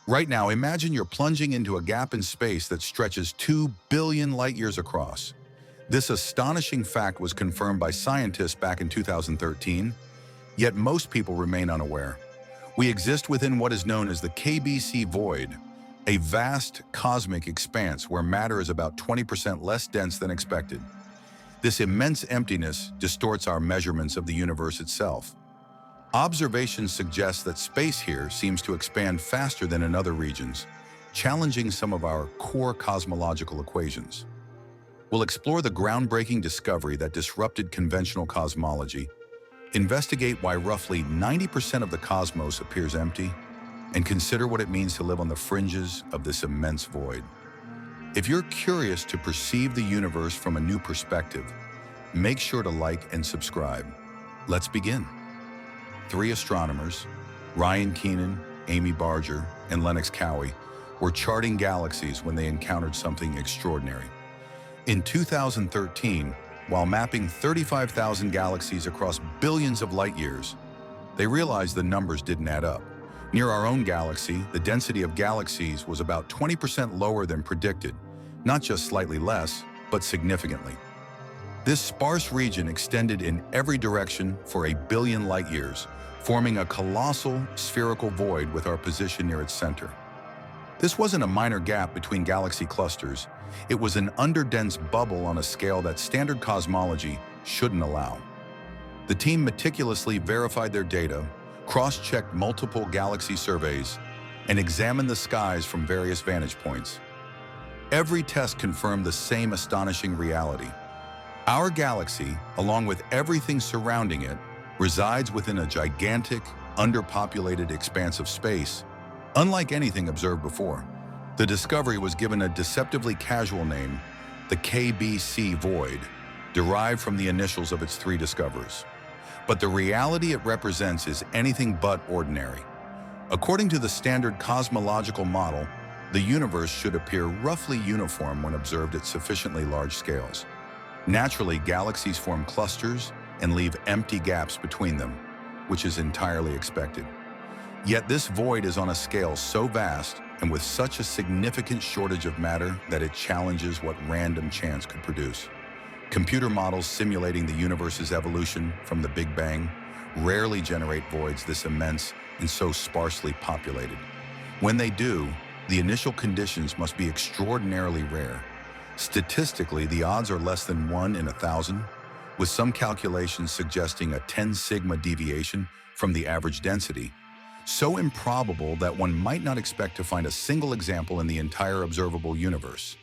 Right now, imagine you're plunging into a gap in space that stretches 2 billion light years across. This astonishing fact was confirmed by scientists back in 2013, yet most people remain unaware. We exist within what is known as the KBC void, a vast cosmic expanse where matter is about 20% less dense than expected. This immense emptiness distorts our measurements of the universe itself. Observations suggest that space here seems to expand faster than in other regions, challenging some of our core cosmological equations. We'll explore the groundbreaking discovery that disrupted conventional cosmology, investigate why roughly 90% of the cosmos appears empty, and consider what it means to live on the fringes of this immense void. If you're curious to perceive the universe from a new perspective, make sure to like and subscribe. Let's begin. Three astronomers, Ryan Keenan, Amy Barger, and Lennox Cowie, were charting galaxies when they encountered something extraordinary. In 2013, while mapping 35,000 galaxies across billions of light years, they realized the numbers didn't add up. Near our own galaxy, the density of galaxies was about 20% lower than predicted, not just slightly less, but significantly. This sparse region extended in every direction for a billion light years, forming a colossal spherical void with our position near its center. This wasn't a minor gap between galaxy clusters, it was an underdense bubble on a scale that standard cosmology shouldn't allow. The team meticulously verified their data, cross-checked multiple galaxy surveys, and examined the skies from various vantage points. Every test confirmed the same astonishing reality. Our galaxy, along with everything surrounding it, resides within a gigantic, underpopulated expanse of space, unlike anything observed before. The discovery was given a deceptively casual name, the KBC void, derived from the initials of its three discoverers. But the reality it represents is anything but ordinary. According to the standard cosmological model, the universe should appear roughly uniform when observed at sufficiently large scales. Naturally, galaxies form clusters and leave empty gaps between them, which is entirely expected. Yet this void is on a scale so vast and with such a significant shortage of matter that it challenges what random chance could produce. Computer models simulating the universe's evolution from the Big Bang rarely generate voids this immense and so sparsely populated. When they do, the initial conditions must be extraordinarily rare. Statistically, the odds are less than 1 in 1,000, with some calculations suggesting a 10 sigma deviation from the average density, so improbable that one might not expect to find a single example in the entire observable universe.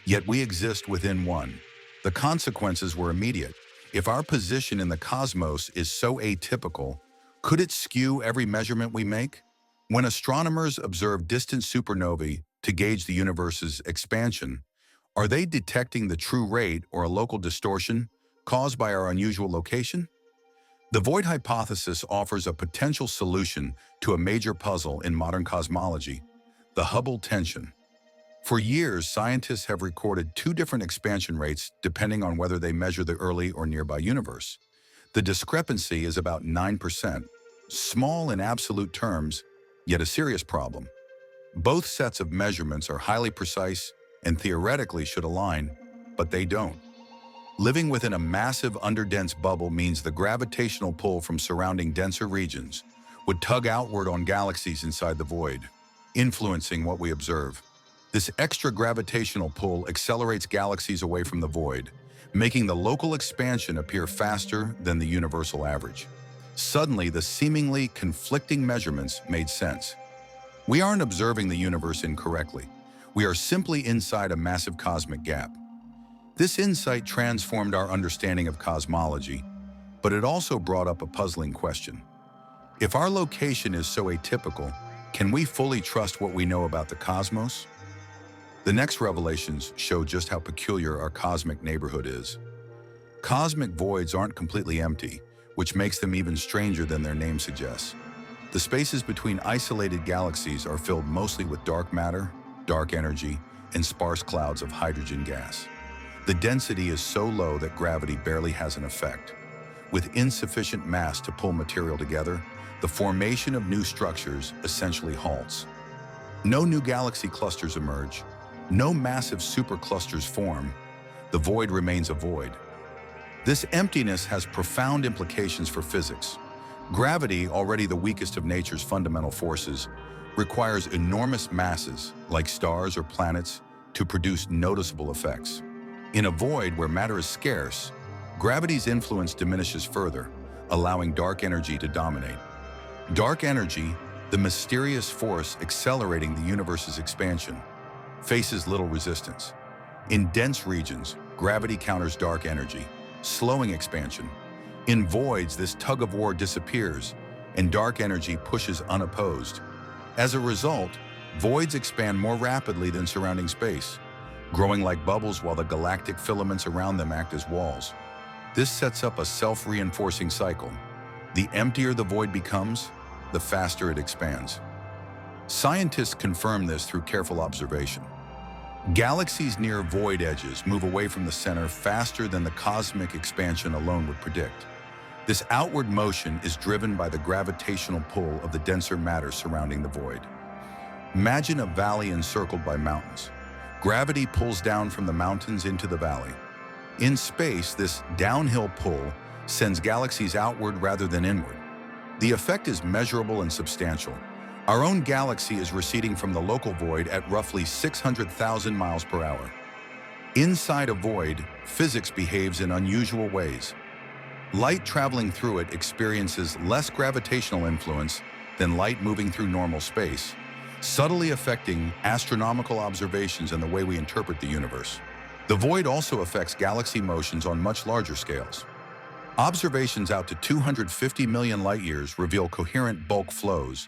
Yet we exist within one. The consequences were immediate. If our position in the cosmos is so atypical, could it skew every measurement we make? When astronomers observe distant supernovae to gauge the universe's expansion, are they detecting the true rate or a local distortion caused by our unusual location? The void hypothesis offers a potential solution to a major puzzle in modern cosmology, the Hubble tension. For years, scientists have recorded two different expansion rates depending on whether they measure the early or nearby universe. The discrepancy is about 9%, small in absolute terms, yet a serious problem. Both sets of measurements are highly precise and theoretically should align, but they don't. Living within a massive underdense bubble means the gravitational pull from surrounding denser regions would tug outward on galaxies inside the void, influencing what we observe. This extra gravitational pull accelerates galaxies away from the void, making the local expansion appear faster than the universal average. Suddenly, the seemingly conflicting measurements made sense. We aren't observing the universe incorrectly. We are simply inside a massive cosmic gap. This insight transformed our understanding of cosmology, but it also brought up a puzzling question. If our location is so atypical, can we fully trust what we know about the cosmos? The next revelations show just how peculiar our cosmic neighborhood is. Cosmic voids aren't completely empty, which makes them even stranger than their name suggests. The spaces between isolated galaxies are filled mostly with dark matter, dark energy, and sparse clouds of hydrogen gas. The density is so low that gravity barely has an effect. With insufficient mass to pull material together, the formation of new structures essentially halts. No new galaxy clusters emerge. No massive superclusters form. The void remains a void. This emptiness has profound implications for physics. Gravity, already the weakest of nature's fundamental forces, requires enormous masses, like stars or planets, to produce noticeable effects. In a void where matter is scarce, gravity's influence diminishes further, allowing dark energy to dominate. Dark energy, the mysterious force accelerating the universe's expansion, faces little resistance. In dense regions, gravity counters dark energy, slowing expansion. In voids, this tug-of-war disappears, and dark energy pushes unopposed. As a result, voids expand more rapidly than surrounding space, growing like bubbles while the galactic filaments around them act as walls. This sets up a self-reinforcing cycle. The emptier the void becomes, the faster it expands. Scientists confirm this through careful observation. Galaxies near void edges move away from the center faster than the cosmic expansion alone would predict. This outward motion is driven by the gravitational pull of the denser matter surrounding the void. Imagine a valley encircled by mountains. Gravity pulls down from the mountains into the valley. In space, this downhill pull sends galaxies outward rather than inward. The effect is measurable and substantial. Our own galaxy is receding from the local void at roughly 600,000 miles per hour. Inside a void, physics behaves in unusual ways. Light traveling through it experiences less gravitational influence than light moving through normal space, subtly affecting astronomical observations and the way we interpret the universe. The void also affects galaxy motions on much larger scales. Observations out to 250 million light-years reveal coherent bulk flows,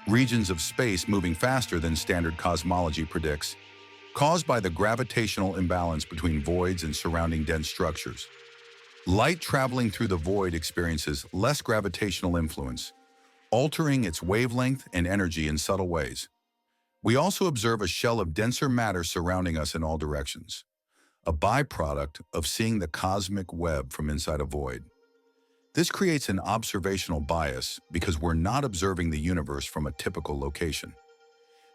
regions of space moving faster than standard cosmology predicts, caused by the gravitational imbalance between voids and surrounding dense structures. Light traveling through the void experiences less gravitational influence, altering its wavelength and energy in subtle ways. We also observe a shell of denser matter surrounding us in all directions, a byproduct of seeing the cosmic web from inside a void. This creates an observational bias because we're not observing the universe from a typical location.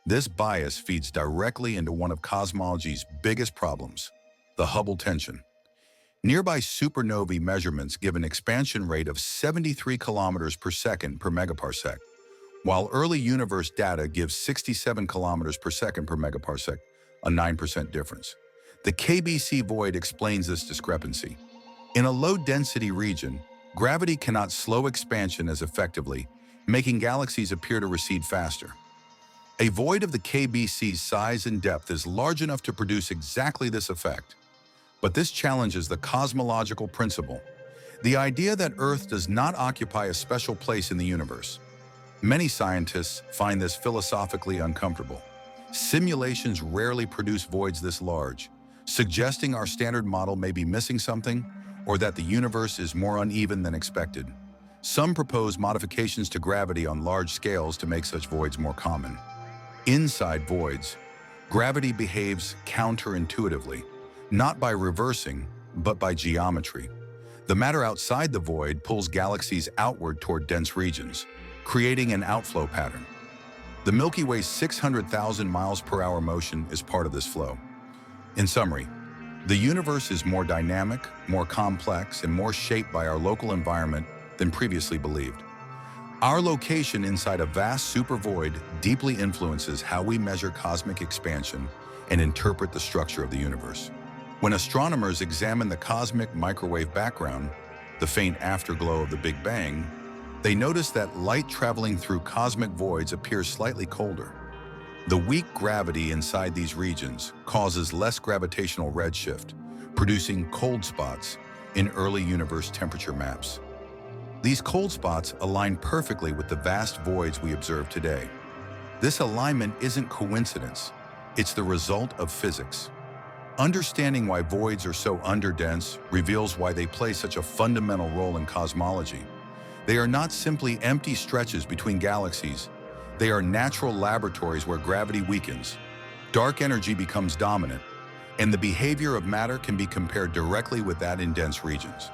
This bias feeds directly into one of cosmology's biggest problems, the Hubble tension. Nearby supernovae measurements give an expansion rate of 73 kilometers per second per megaparsec, while early universe data gives 67 kilometers per second per megaparsec, a 9% difference. The KBC void explains this discrepancy. In a low-density region, gravity cannot slow expansion as effectively, making galaxies appear to recede faster. A void of the KBC's size and depth is large enough to produce exactly this effect. But this challenges the cosmological principle, the idea that Earth does not occupy a special place in the universe. Many scientists find this philosophically uncomfortable. Simulations rarely produce voids this large, suggesting our standard model may be missing something, or that the universe is more uneven than expected. Some propose modifications to gravity on large scales to make such voids more common. Inside voids, gravity behaves counterintuitively, not by reversing, but by geometry. The matter outside the void pulls galaxies outward toward dense regions, creating an outflow pattern. The Milky Way's 600,000 miles per hour motion is part of this flow. In summary, the universe is more dynamic, more complex, and more shaped by our local environment than previously believed. Our location inside a vast supervoid deeply influences how we measure cosmic expansion and interpret the structure of the universe. When astronomers examine the cosmic microwave background, the faint afterglow of the Big Bang, they notice that light traveling through cosmic voids appears slightly colder. The weak gravity inside these regions causes less gravitational redshift, producing cold spots in early universe temperature maps. These cold spots align perfectly with the vast voids we observe today. This alignment isn't coincidence, it's the result of physics. Understanding why voids are so underdense reveals why they play such a fundamental role in cosmology. They are not simply empty stretches between galaxies. They are natural laboratories where gravity weakens, dark energy becomes dominant, and the behavior of matter can be compared directly with that in dense regions.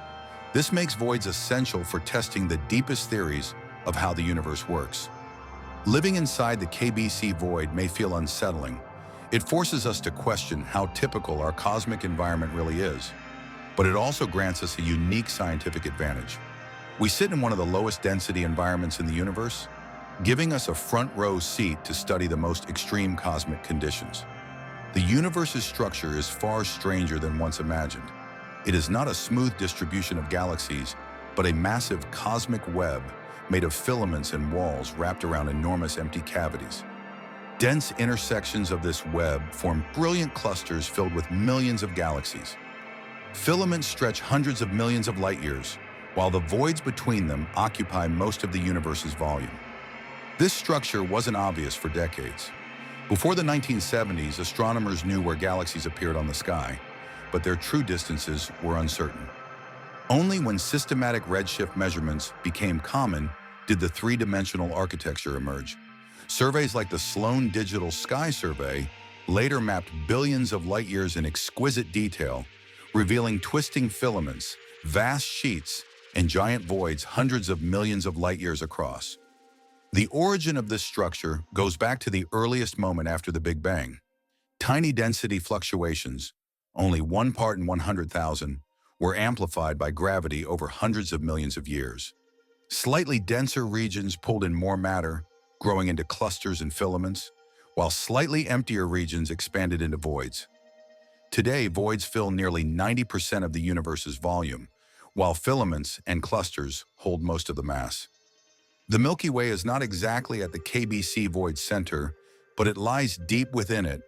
This makes voids essential for testing the deepest theories of how the universe works. Living inside the KBC void may feel unsettling. It forces us to question how typical our cosmic environment really is. But it also grants us a unique scientific advantage. We sit in one of the lowest density environments in the universe, giving us a front row seat to study the most extreme cosmic conditions. The universe's structure is far stranger than once imagined. It is not a smooth distribution of galaxies, but a massive cosmic web made of filaments and walls wrapped around enormous empty cavities. Dense intersections of this web form brilliant clusters filled with millions of galaxies. Filaments stretch hundreds of millions of light years, while the voids between them occupy most of the universe's volume. This structure wasn't obvious for decades. Before the 1970s, astronomers knew where galaxies appeared on the sky, but their true distances were uncertain. Only when systematic redshift measurements became common did the three-dimensional architecture emerge. Surveys like the Sloan Digital Sky Survey later mapped billions of light years in exquisite detail, revealing twisting filaments, vast sheets, and giant voids hundreds of millions of light years across. The origin of this structure goes back to the earliest moment after the Big Bang. Tiny density fluctuations, only 1 part in 100,000, were amplified by gravity over hundreds of millions of years. Slightly denser regions pulled in more matter, growing into clusters and filaments, while slightly emptier regions expanded into voids. Today, voids fill nearly 90% of the universe's volume, while filaments and clusters hold most of the mass. The Milky Way is not exactly at the KBC void center, but it lies deep within it,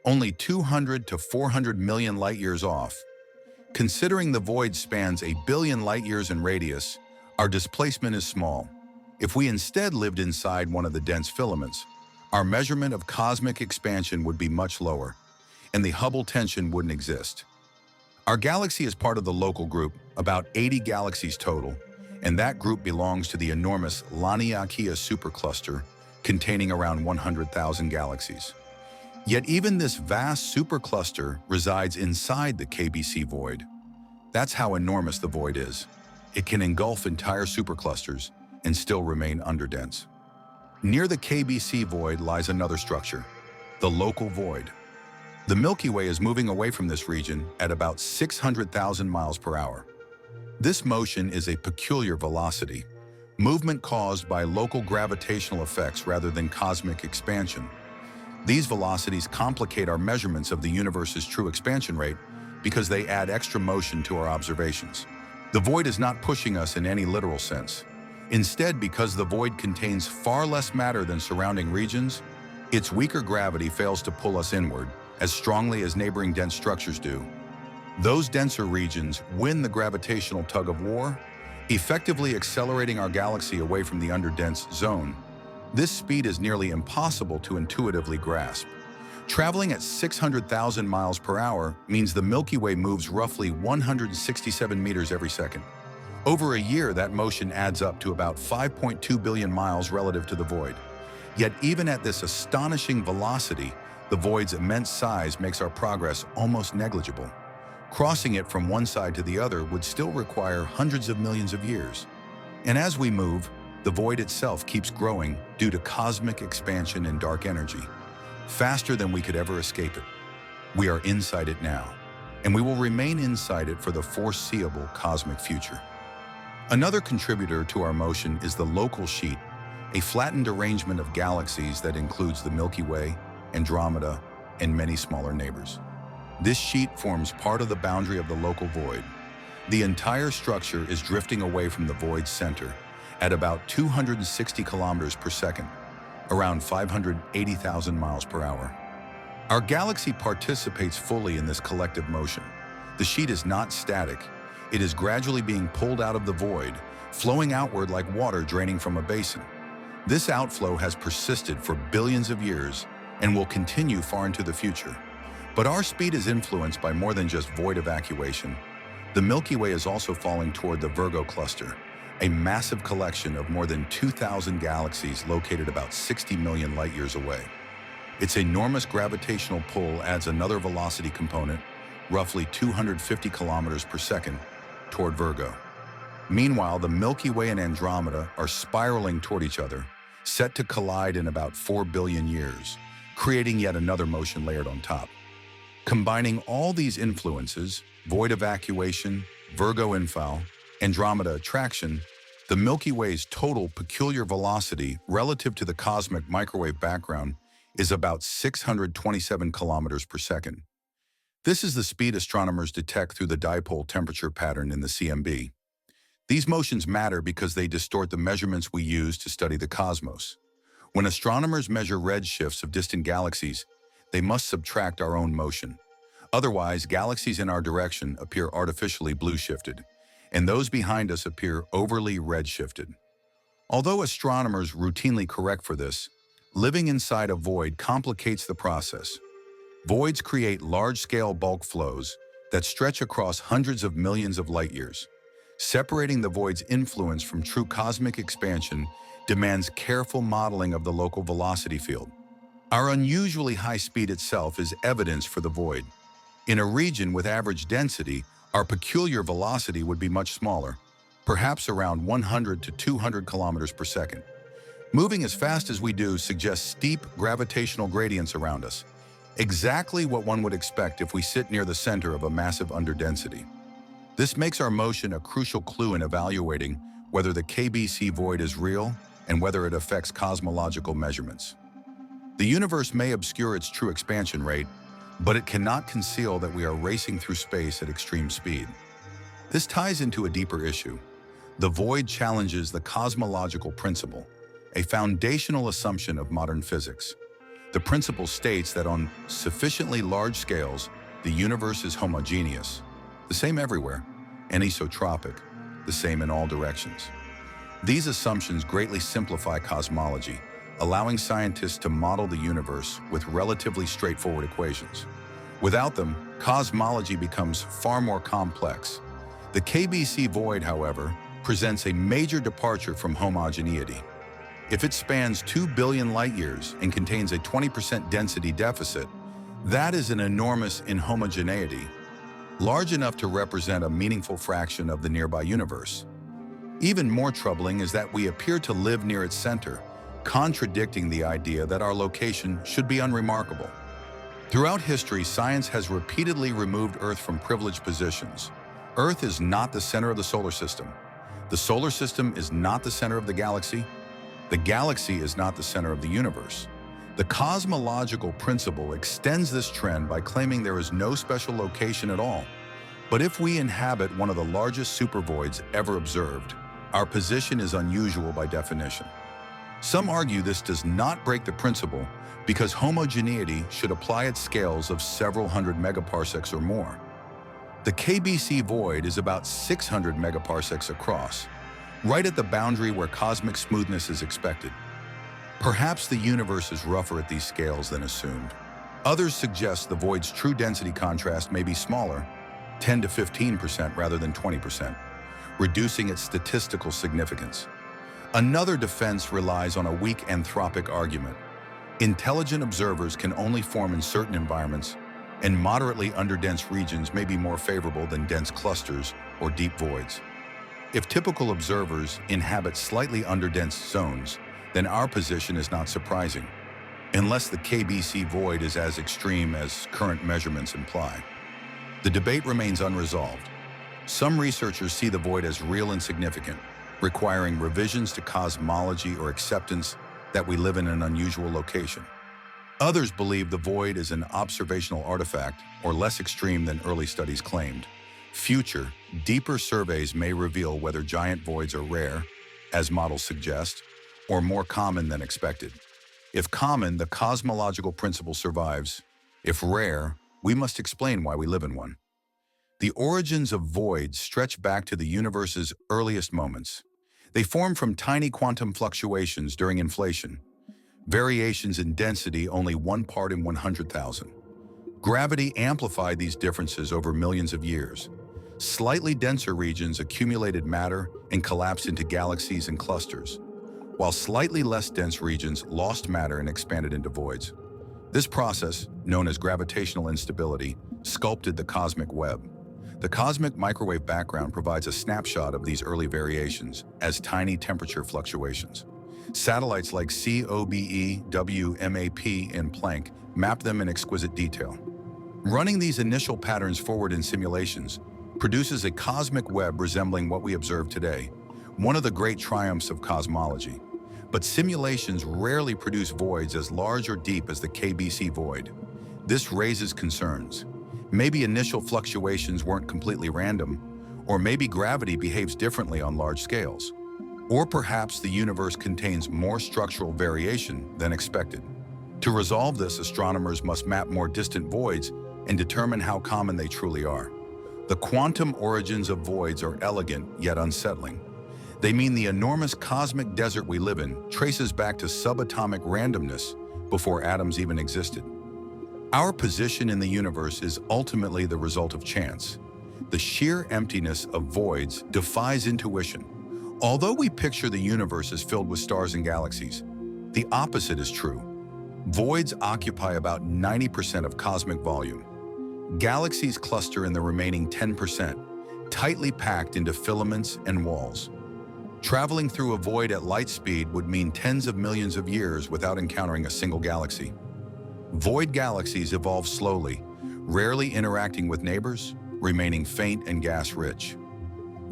only 200 to 400 million light-years off. Considering the void spans 1 billion light-years in radius, our displacement is small. If we instead lived inside one of the dense filaments, our measurement of cosmic expansion would be much lower, and the Hubble tension wouldn't exist. Our galaxy is part of the local group, about 80 galaxies total, and that group belongs to the enormous Laniakea supercluster, containing around 100,000 galaxies. Yet even this vast supercluster resides inside the KBC void. That's how enormous the void is. It can engulf entire superclusters and still remain underdense. Near the KBC void lies another structure, the local void. The Milky Way is moving away from this region at about 600,000 miles per hour. This motion is a peculiar velocity, movement caused by local gravitational effects rather than cosmic expansion. These velocities complicate our measurements of the universe's true expansion rate because they add extra motion to our observations. The void is not pushing us in any literal sense. Instead, because the void contains far less matter than surrounding regions, its weaker gravity fails to pull us inward as strongly as neighboring dense structures do. Those denser regions win the gravitational tug-of-war, effectively accelerating our galaxy away from the underdense zone. This speed is nearly impossible to intuitively grasp. Traveling at 600,000 miles per hour means the Milky Way moves roughly 167 meters every second. Over a year, that motion adds up to about 5.2 billion miles relative to the void. Yet even at this astonishing velocity, the void's immense size makes our progress almost negligible. Crossing it from one side to the other would still require hundreds of millions of years. And as we move, the void itself keeps growing due to cosmic expansion and dark energy, faster than we could ever escape it. We are inside it now, and we will remain inside it for the foreseeable cosmic future. Another contributor to our motion is the local sheet, a flattened arrangement of galaxies that includes the Milky Way, Andromeda, and many smaller neighbors. This sheet forms part of the boundary of the local void. The entire structure is drifting away from the void's center at about 260 kilometers per second, around 580,000 miles per hour. Our galaxy participates fully in this collective motion. The sheet is not static. It is gradually being pulled out of the void, flowing outward like water draining from a basin. This outflow has persisted for billions of years and will continue far into the future. But our speed is influenced by more than just void evacuation. The Milky Way is also falling toward the Virgo cluster, a massive collection of more than 2,000 galaxies located about 60 million light-years away. Its enormous gravitational pull adds another velocity component, roughly 250 kilometers per second, toward Virgo. Meanwhile, the Milky Way and Andromeda are spiraling toward each other, set to collide in about 4 billion years, creating yet another motion layered on top. Combining all these influences, void evacuation, Virgo infall, Andromeda attraction, the Milky Way's total peculiar velocity relative to the cosmic microwave background is about 627 kilometers per second. This is the speed astronomers detect through the dipole temperature pattern in the CMB. These motions matter because they distort the measurements we use to study the cosmos. When astronomers measure redshifts of distant galaxies, they must subtract our own motion. Otherwise, galaxies in our direction appear artificially blue-shifted, and those behind us appear overly red-shifted. Although astronomers routinely correct for this, living inside a void complicates the process. Voids create large-scale bulk flows that stretch across hundreds of millions of light-years. Separating the void's influence from true cosmic expansion demands careful modeling of the local velocity field. Our unusually high speed itself is evidence for the void. In a region with average density, our peculiar velocity would be much smaller, perhaps around 100 to 200 kilometers per second. Moving as fast as we do suggests steep gravitational gradients around us, exactly what one would expect if we sit near the center of a massive underdensity. This makes our motion a crucial clue in evaluating whether the KBC void is real and whether it affects cosmological measurements. The universe may obscure its true expansion rate, but it cannot conceal that we are racing through space at extreme speed. This ties into a deeper issue. The void challenges the cosmological principle, a foundational assumption of modern physics. The principle states that on sufficiently large scales, the universe is homogeneous, the same everywhere, anisotropic, the same in all directions. These assumptions greatly simplify cosmology, allowing scientists to model the universe with relatively straightforward equations. Without them, cosmology becomes far more complex. The KBC void, however, presents a major departure from homogeneity. If it spans 2 billion light-years and contains a 20% density deficit, that is an enormous inhomogeneity, large enough to represent a meaningful fraction of the nearby universe. Even more troubling is that we appear to live near its center, contradicting the idea that our location should be unremarkable. Throughout history, science has repeatedly removed Earth from privileged positions. Earth is not the center of the solar system. The solar system is not the center of the galaxy. The galaxy is not the center of the universe. The cosmological principle extends this trend by claiming there is no special location at all. But if we inhabit one of the largest supervoids ever observed, our position is unusual by definition. Some argue this does not break the principle because homogeneity should apply at scales of several hundred megaparsecs or more. The KBC void is about 600 megaparsecs across, right at the boundary where cosmic smoothness is expected. Perhaps the universe is rougher at these scales than assumed. Others suggest the void's true density contrast may be smaller, 10 to 15% rather than 20%, reducing its statistical significance. Another defense relies on a weak anthropic argument. Intelligent observers can only form in certain environments, and moderately underdense regions may be more favorable than dense clusters or deep voids. If typical observers inhabit slightly underdense zones, then our position is not surprising, unless the KBC void is as extreme as current measurements imply. The debate remains unresolved. Some researchers see the void as real and significant, requiring revisions to cosmology or acceptance that we live in an unusual location. Others believe the void is an observational artifact or less extreme than early studies claimed. Future, deeper surveys may reveal whether giant voids are rare, as models suggest, or more common than expected. If common, the cosmological principle survives. If rare, we must explain why we live in one. The origins of voids stretch back to the universe's earliest moments. They form from tiny quantum fluctuations during inflation, variations in density only 1 part in 100,000. Gravity amplified these differences over millions of years. Slightly denser regions accumulated matter and collapsed into galaxies and clusters, while slightly less dense regions lost matter and expanded into voids. This process, known as gravitational instability, sculpted the cosmic web. The cosmic microwave background provides a snapshot of these early variations as tiny temperature fluctuations. Satellites like COBE, WMAP, and Planck map them in exquisite detail. Running these initial patterns forward in simulations produces a cosmic web resembling what we observe today, one of the great triumphs of cosmology. But simulations rarely produce voids as large or deep as the KBC void. This raises concerns. Maybe initial fluctuations weren't completely random, or maybe gravity behaves differently on large scales. Or perhaps the universe contains more structural variation than expected. To resolve this, astronomers must map more distant voids and determine how common they truly are. The quantum origins of voids are elegant yet unsettling. They mean the enormous cosmic desert we live in traces back to subatomic randomness before atoms even existed. Our position in the universe is ultimately the result of chance. The sheer emptiness of voids defies intuition. Although we picture the universe as filled with stars and galaxies, the opposite is true. Voids occupy about 90% of cosmic volume. Galaxies cluster in the remaining 10%, tightly packed into filaments and walls. Traveling through a void at light speed would mean tens of millions of years without encountering a single galaxy. Void galaxies evolve slowly, rarely interacting with neighbors, remaining faint and gas-rich.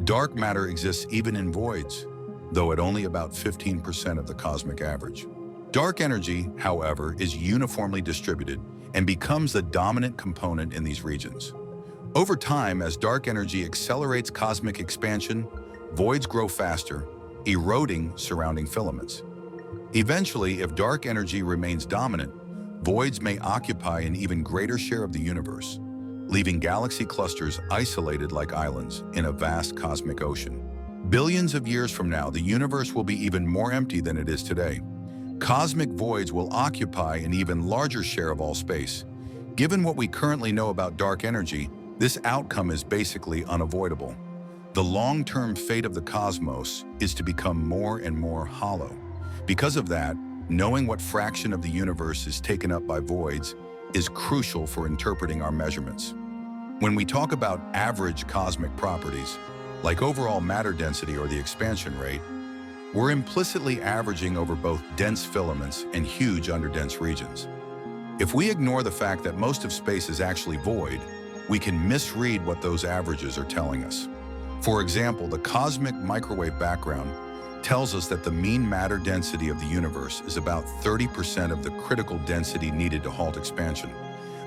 Dark matter exists even in voids, though at only about 15% of the cosmic average. Dark energy, however, is uniformly distributed and becomes the dominant component in these regions. Over time, as dark energy accelerates cosmic expansion, voids grow faster, eroding surrounding filaments. Eventually, if dark energy remains dominant, voids may occupy an even greater share of the universe, leaving galaxy clusters isolated like islands in a vast cosmic ocean. Billions of years from now, the universe will be even more empty than it is today. Cosmic voids will occupy an even larger share of all space. Given what we currently know about dark energy, this outcome is basically unavoidable. The long-term fate of the cosmos is to become more and more hollow. Because of that, knowing what fraction of the universe is taken up by voids is crucial for interpreting our measurements. When we talk about average cosmic properties, like overall matter density or the expansion rate, we're implicitly averaging over both dense filaments and huge underdense regions. If we ignore the fact that most of space is actually void, we can misread what those averages are telling us. For example, the cosmic microwave background tells us that the mean matter density of the universe is about 30% of the critical density needed to halt expansion.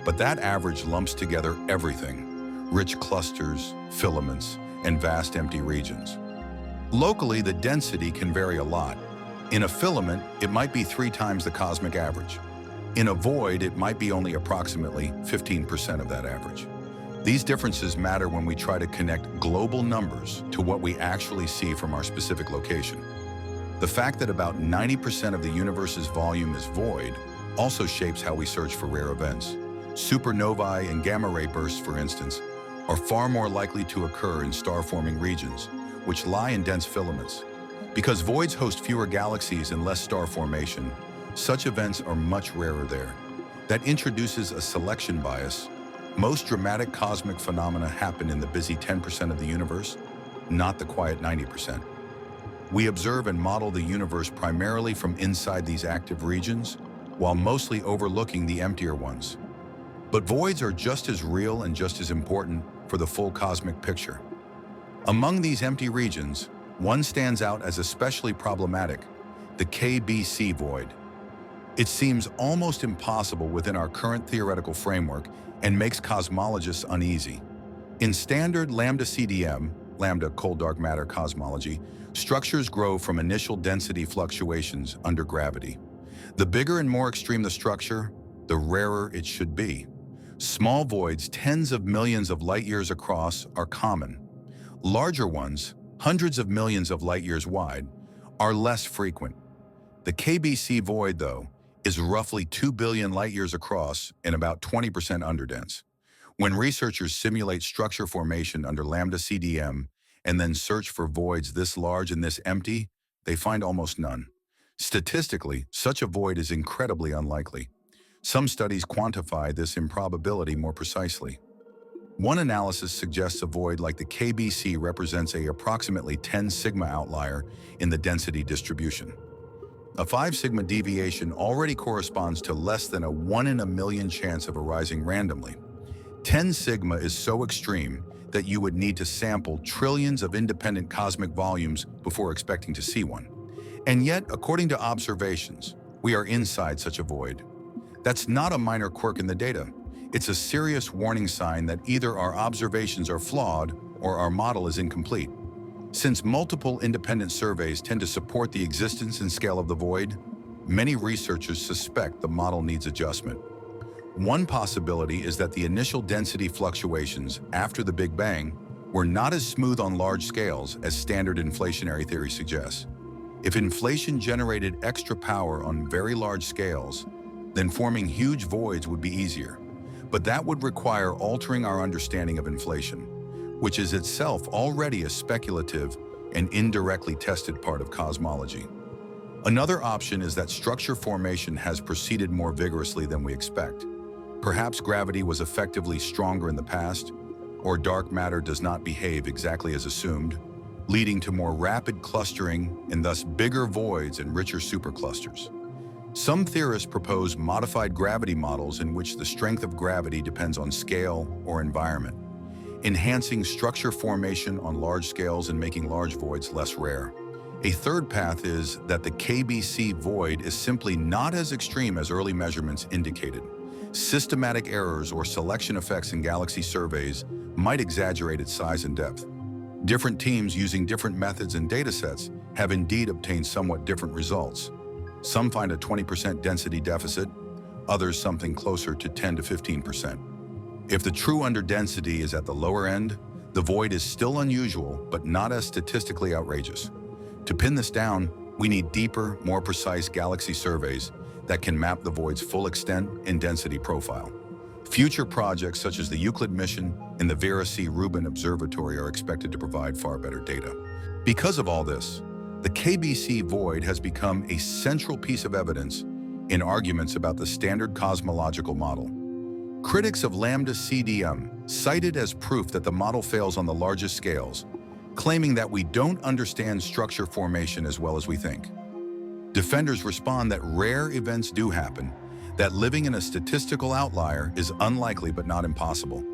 But that average lumps together everything: rich clusters, filaments, and vast empty regions. Locally, the density can vary a lot. In a filament, it might be 3 times the cosmic average. In a void, it might be only approximately 15% of that average. These differences matter when we try to connect global numbers to what we actually see from our specific location. The fact that about 90% of the universe's volume is void also shapes how we search for rare events. Supernovae and gamma-ray bursts, for instance, are far more likely to occur in star-forming regions, which lie in dense filaments. Because voids host fewer galaxies and less star formation, such events are much rarer there. That introduces a selection bias. Most dramatic cosmic phenomena happen in the busy 10% of the universe, not the quiet 90%. We observe and model the universe primarily from inside these active regions, while mostly overlooking the emptier ones. But voids are just as real and just as important for the full cosmic picture. Among these empty regions, one stands out as especially problematic: the KBC void. It seems almost impossible within our current theoretical framework and makes cosmologists uneasy. In standard lambda CDM, lambda cold dark matter cosmology, structures grow from initial density fluctuations under gravity. The bigger and more extreme the structure, the rarer it should be. Small voids tens of millions of light years across are common. Larger ones, hundreds of millions of light years wide, are less frequent. The KBC void, though, is roughly 2 billion light years across and about 20% underdense. When researchers simulate structure formation under lambda CDM and then search for voids this large and this empty, they find almost none. Statistically, such a void is incredibly unlikely. Some studies quantify this improbability more precisely. One analysis suggests a void like the KBC represents a approximately 10 sigma outlier in the density distribution. A 5 sigma deviation already corresponds to less than a 1 in a million chance of arising randomly. 10 sigma is so extreme that you would need to sample trillions of independent cosmic volumes before expecting to see one. And yet, according to observations, we are inside such a void. That's not a minor quirk in the data. It's a serious warning sign that either our observations are flawed or our model is incomplete. Since multiple independent surveys tend to support the existence and scale of the void, many researchers suspect the model needs adjustment. One possibility is that the initial density fluctuations after the Big Bang were not as smooth on large scales as standard inflationary theory suggests. If inflation generated extra power on very large scales, then forming huge voids would be easier. But that would require altering our understanding of inflation, which is itself already a speculative and indirectly tested part of cosmology. Another option is that structure formation has proceeded more vigorously than we expect. Perhaps gravity was effectively stronger in the past, or dark matter does not behave exactly as assumed, leading to more rapid clustering and thus bigger voids and richer superclusters. Some theorists propose modified gravity models in which the strength of gravity depends on scale or environment, enhancing structure formation on large scales and making large voids less rare. A third path is that the KBC void is simply not as extreme as early measurements indicated. Systematic errors or selection effects in galaxy surveys might exaggerate its size and depth. Different teams using different methods and datasets have indeed obtained somewhat different results. Some find a 20% density deficit, others something closer to 10 to 15%. If the true underdensity is at the lower end, the void is still unusual, but not as statistically outrageous. To pin this down, we need deeper, more precise galaxy surveys that can map the void's full extent and density profile. Future projects such as the Euclid mission and the Vera C. Rubin Observatory are expected to provide far better data. Because of all this, the KBC void has become a central piece of evidence in arguments about the standard cosmological model. Critics of Lambda CDM cite it as proof that the model fails on the largest scales, claiming that we don't understand structure formation as well as we think. Defenders respond that rare events do happen, that living in a statistical outlier is unlikely but not impossible,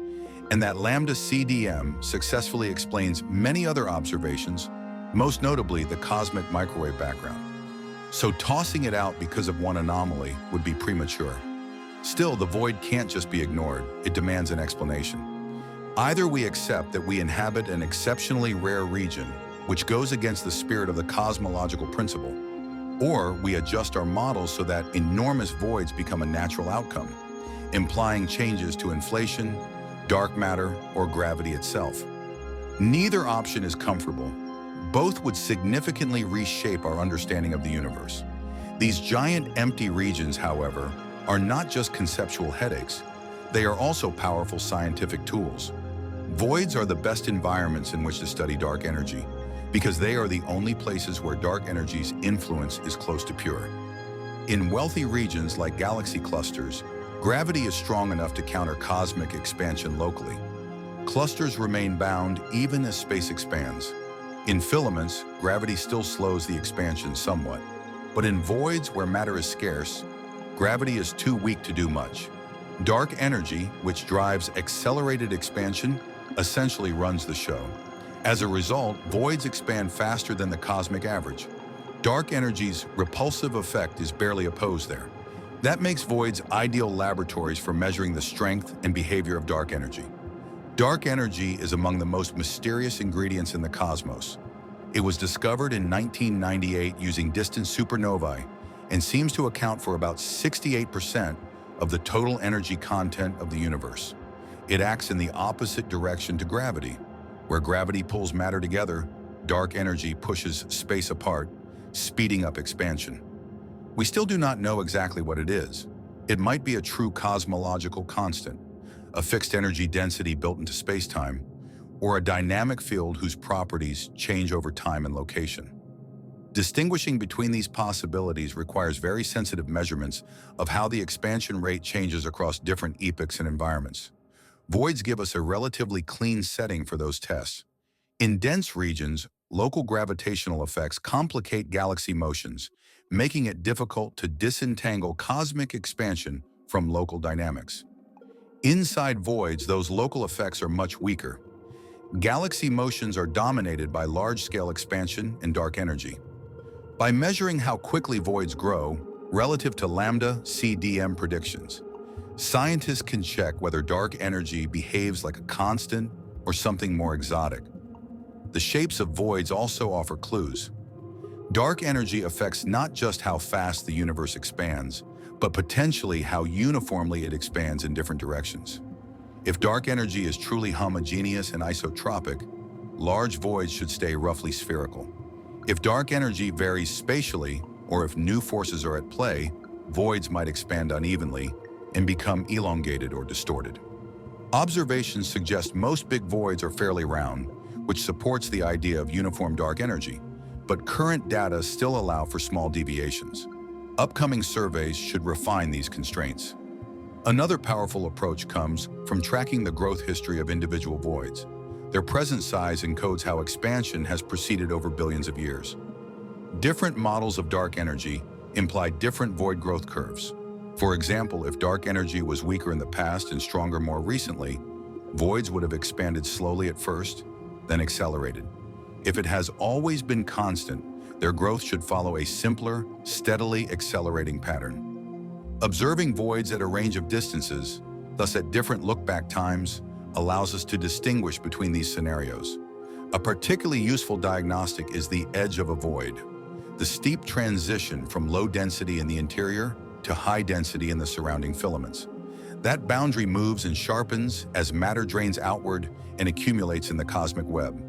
and that Lambda CDM successfully explains many other observations, most notably the cosmic microwave background. So tossing it out because of one anomaly would be premature. Still, the void can't just be ignored. It demands an explanation. Either we accept that we inhabit an exceptionally rare region, which goes against the spirit of the cosmological principle, or we adjust our models so that enormous voids become a natural outcome, implying changes to inflation, dark matter, or gravity itself. Neither option is comfortable. Both would significantly reshape our understanding of the universe. These giant empty regions, however, are not just conceptual headaches. They are also powerful scientific tools. Voids are the best environments in which to study dark energy, because they are the only places where dark energy's influence is close to pure. In wealthy regions like galaxy clusters, gravity is strong enough to counter cosmic expansion locally. Clusters remain bound even as space expands. In filaments, gravity still slows the expansion somewhat. But in voids where matter is scarce, gravity is too weak to do much. Dark energy, which drives accelerated expansion, essentially runs the show. As a result, voids expand faster than the cosmic average. Dark energy's repulsive effect is barely opposed there. That makes voids ideal laboratories for measuring the strength and behavior of dark energy. Dark energy is among the most mysterious ingredients in the cosmos. It was discovered in 1998 using distant supernovae and seems to account for about 68% of the total energy content of the universe. It acts in the opposite direction to gravity. Where gravity pulls matter together, dark energy pushes space apart, speeding up expansion. We still do not know exactly what it is. It might be a true cosmological constant, a fixed energy density built into space-time, or a dynamic field whose properties change over time and location. Distinguishing between these possibilities requires very sensitive measurements of how the expansion rate changes across different epochs and environments. Voids give us a relatively clean setting for those tests. In dense regions, Local gravitational effects complicate galaxy motions, making it difficult to disentangle cosmic expansion from local dynamics. Inside voids, those local effects are much weaker. Galaxy motions are dominated by large-scale expansion and dark energy. By measuring how quickly voids grow relative to lambda CDM predictions, scientists can check whether dark energy behaves like a constant or something more exotic. The shapes of voids also offer clues. Dark energy affects not just how fast the universe expands, but potentially how uniformly it expands in different directions. If dark energy is truly homogeneous and isotropic, large voids should stay roughly spherical. If dark energy varies spatially, or if new forces are at play, voids might expand unevenly and become elongated or distorted. Observations suggest most big voids are fairly round, which supports the idea of uniform dark energy, but current data still allow for small deviations. Upcoming surveys should refine these constraints. Another powerful approach comes from tracking the growth history of individual voids. Their present size encodes how expansion has proceeded over billions of years. Different models of dark energy imply different void growth curves. For example, if dark energy was weaker in the past and stronger more recently, voids would have expanded slowly at first, then accelerated. If it has always been constant, their growth should follow a simpler, steadily accelerating pattern. Observing voids at a range of distances, thus at different look-back times, allows us to distinguish between these scenarios. A particularly useful diagnostic is the edge of a void, the steep transition from low density in the interior to high density in the surrounding filaments. That boundary moves and sharpens as matter drains outward and accumulates in the cosmic web.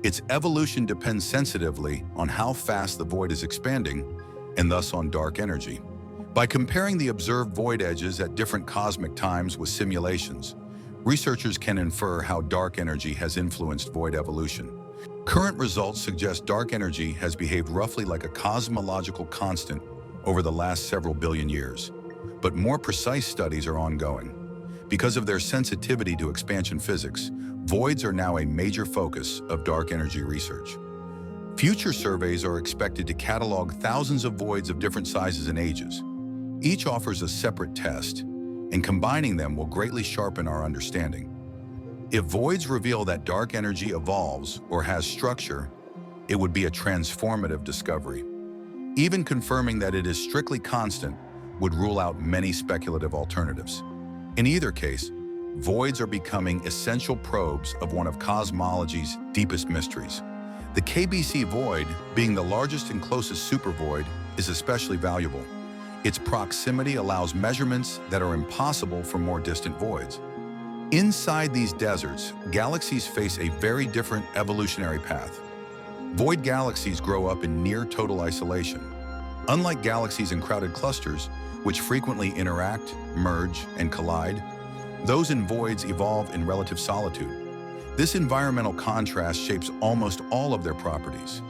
Its evolution depends sensitively on how fast the void is expanding, and thus on dark energy. By comparing the observed void edges at different cosmic times with simulations, researchers can infer how dark energy has influenced void evolution. Current results suggest dark energy has behaved roughly like a cosmological constant over the last several billion years. But more precise studies are ongoing. Because of their sensitivity to expansion physics, voids are now a major focus of dark energy research. Future surveys are expected to catalog thousands of voids of different sizes and ages. Each offers a separate test, and combining them will greatly sharpen our understanding. If voids reveal that dark energy evolves or has structure, it would be a transformative discovery. Even confirming that it is strictly constant would rule out many speculative alternatives. In either case, voids are becoming essential probes of one of cosmology's deepest mysteries. The KBC void, being the largest and closest supervoid, is especially valuable. Its proximity allows measurements that are impossible for more distant voids. Inside these deserts, galaxies face a very different evolutionary path. Void galaxies grow up in near total isolation. Unlike galaxies in crowded clusters, which frequently interact, merge, and collide, those in voids evolve in relative solitude. This environmental contrast shapes almost all of their properties.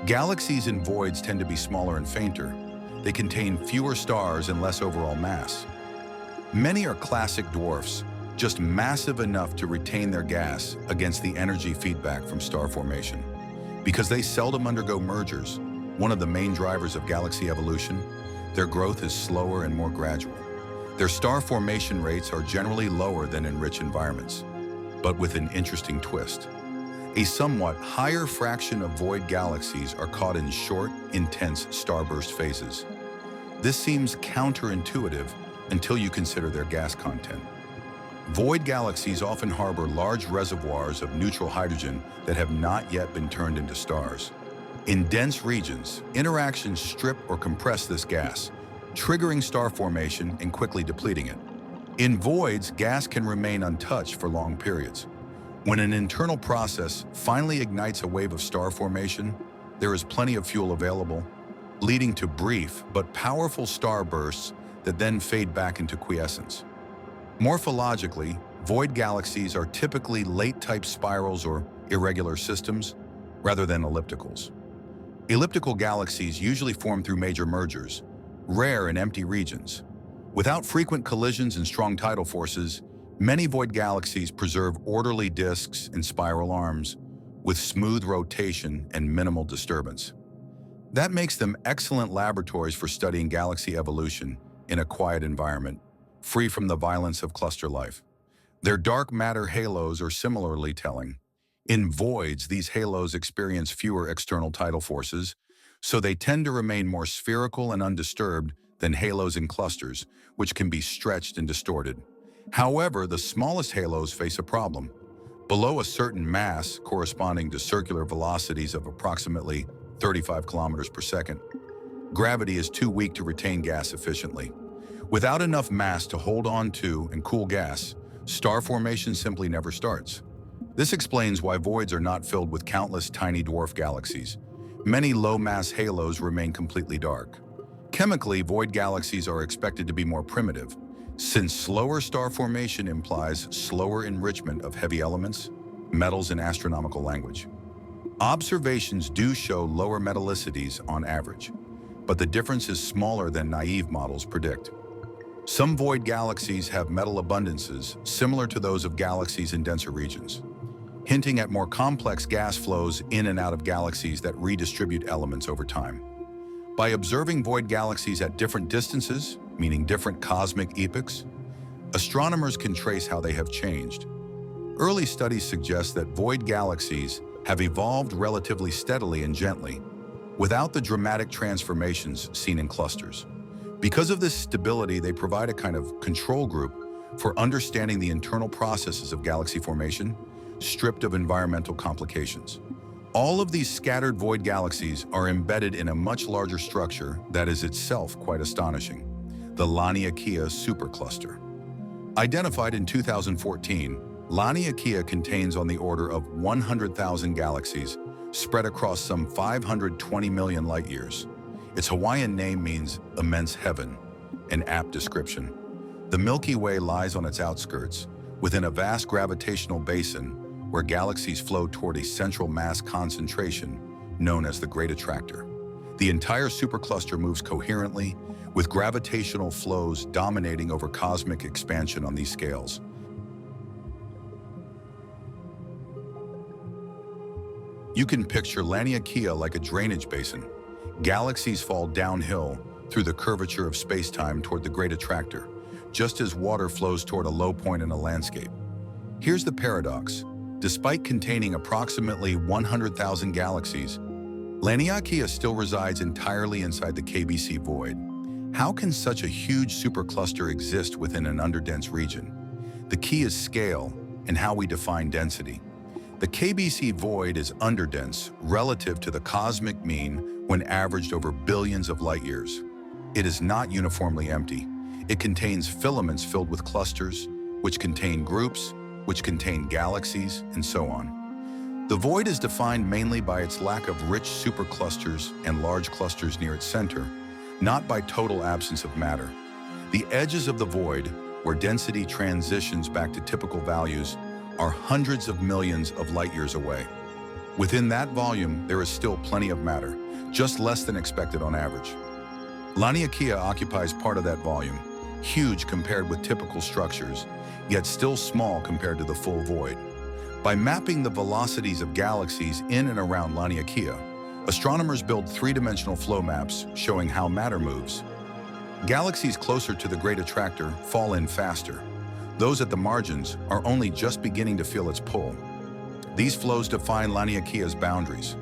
Galaxies in voids tend to be smaller and fainter. They contain fewer stars and less overall mass. Many are classic dwarfs, just massive enough to retain their gas against the energy feedback from star formation. Because they seldom undergo mergers, one of the main drivers of galaxy evolution, their growth is slower and more gradual. Their star formation rates are generally lower than in rich environments, but with an interesting twist. A somewhat higher fraction of void galaxies are caught in short, intense starburst phases. This seems counterintuitive until you consider their gas content. Void galaxies often harbor large reservoirs of neutral hydrogen that have not yet been turned into stars. In dense regions, interactions strip or compress this gas, triggering star formation and quickly depleting it. In voids, gas can remain untouched for long periods. When an internal process finally ignites a wave of star formation, there is plenty of fuel available, leading to brief but powerful starbursts that then fade back into quiescence. Morphologically, void galaxies are typically late-type spirals or irregular systems, rather than ellipticals. Elliptical galaxies usually form through major mergers, rare in empty regions. Without frequent collisions and strong tidal forces, many void galaxies preserve orderly disks and spiral arms, with smooth rotation and minimal disturbance. That makes them excellent laboratories for studying galaxy evolution in a quiet environment, free from the violence of cluster life. Their dark matter halos are similarly telling. In voids, these halos experience fewer external tidal forces, so they tend to remain more spherical and undisturbed than halos in clusters, which can be stretched and distorted. However, the smallest halos face a problem. Below a certain mass, corresponding to circular velocities of approximately 35 kilometers per second, gravity is too weak to retain gas efficiently. Without enough mass to hold on to and cool gas, star formation simply never starts. This explains why voids are not filled with countless tiny dwarf galaxies. Many low-mass halos remain completely dark. Chemically, void galaxies are expected to be more primitive, since slower star formation implies slower enrichment of heavy elements, metals in astronomical language. Observations do show lower metallicities on average, but the difference is smaller than naive models predict. Some void galaxies have metal abundances similar to those of galaxies in denser regions, hinting at more complex gas flows in and out of galaxies that redistribute elements over time. By observing void galaxies at different distances, meaning different cosmic epochs, astronomers can trace how they have changed. Early studies suggest that void galaxies have evolved relatively steadily and gently, without the dramatic transformations seen in clusters. Because of this stability, they provide a kind of control group for understanding the internal processes of galaxy formation, stripped of environmental complications. All of these scattered void galaxies are embedded in a much larger structure that is itself quite astonishing, the Laniakea supercluster. Identified in 2014, Laniakea contains on the order of 100,000 galaxies spread across some 520 million light-years. Its Hawaiian name means immense heaven, an apt description. The Milky Way lies on its outskirts, within a vast gravitational basin where galaxies flow toward a central mass concentration known as the Great Attractor. The entire supercluster moves coherently, with gravitational flows dominating over cosmic expansion on these scales. You can picture Laniakea like a drainage basin. Galaxies fall downhill through the curvature of space-time toward the Great Attractor, just as water flows toward a low point in a landscape. Here's the paradox. Despite containing approximately 100,000 galaxies, Laniakea still resides entirely inside the KBC void. How can such a huge supercluster exist within an underdense region? The key is scale and how we define density. The KBC void is underdense relative to the cosmic mean when averaged over billions of light-years. It is not uniformly empty. It contains filaments filled with clusters, which contain groups, which contain galaxies, and so on. The void is defined mainly by its lack of rich superclusters and large clusters near its center, not by total absence of matter. The edges of the void, where density transitions back to typical values, are hundreds of millions of light-years away. Within that volume, there is still plenty of matter, just less than expected on average. Laniakea occupies part of that volume, huge compared with typical structures, yet still small compared to the full void. By mapping the velocities of galaxies in and around Laniakea, astronomers build three-dimensional flow maps showing how matter moves. Galaxies closer to the Great Attractor fall in faster. Those at the margins are only just beginning to feel its pull. These flows define Laniakea's boundaries.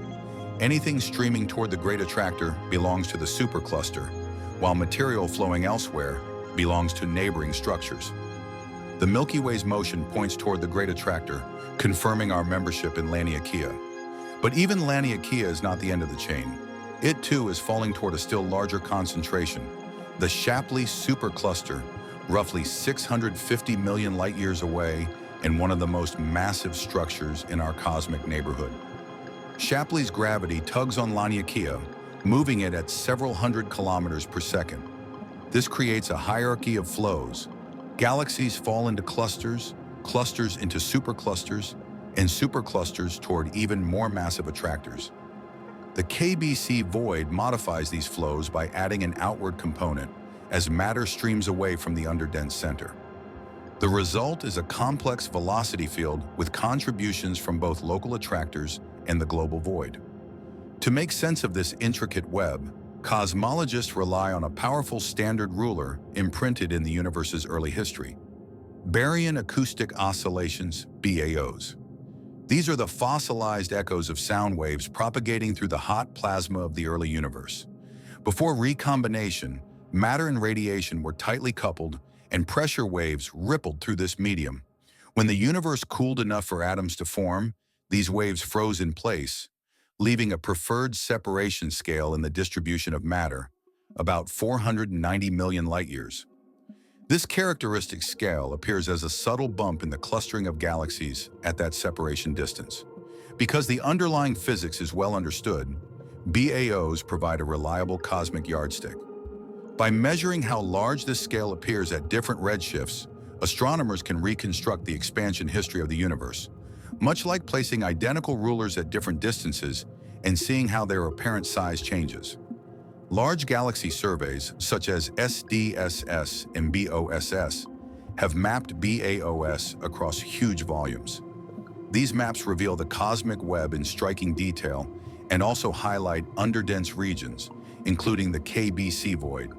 Anything streaming toward the Great Attractor belongs to the supercluster, while material flowing elsewhere belongs to neighboring structures. The Milky Way's motion points toward the Great Attractor, confirming our membership in Laniakea. But even Laniakea is not the end of the chain. It too is falling toward a still larger concentration, the Shapley supercluster, roughly 650 million light-years away and one of the most massive structures in our cosmic neighborhood. Shapley's gravity tugs on Laniakea, moving it at several hundred kilometers per second. This creates a hierarchy of flows. Galaxies fall into clusters, clusters into superclusters, and superclusters toward even more massive attractors. The KBC void modifies these flows by adding an outward component as matter streams away from the underdense center. The result is a complex velocity field with contributions from both local attractors and the global void. To make sense of this intricate web, cosmologists rely on a powerful standard ruler imprinted in the universe's early history: Baryon Acoustic Oscillations, BAOs. These are the fossilized echoes of sound waves propagating through the hot plasma of the early universe. Before recombination, matter and radiation were tightly coupled, and pressure waves rippled through this medium. When the universe cooled enough for atoms to form, these waves froze in place, leaving a preferred separation scale in the distribution of matter, about 490 million light-years. This characteristic scale appears as a subtle bump in the clustering of galaxies at that separation distance. Because the underlying physics is well understood, BAOs provide a reliable cosmic yardstick. By measuring how large this scale appears at different redshifts, astronomers can reconstruct the expansion history of the universe, much like placing identical rulers at different distances and seeing how their apparent size changes. Large galaxy surveys, such as SDSS and BOSS, have mapped BAOS across huge volumes. These maps reveal the cosmic web in striking detail and also highlight underdense regions, including the KBC void.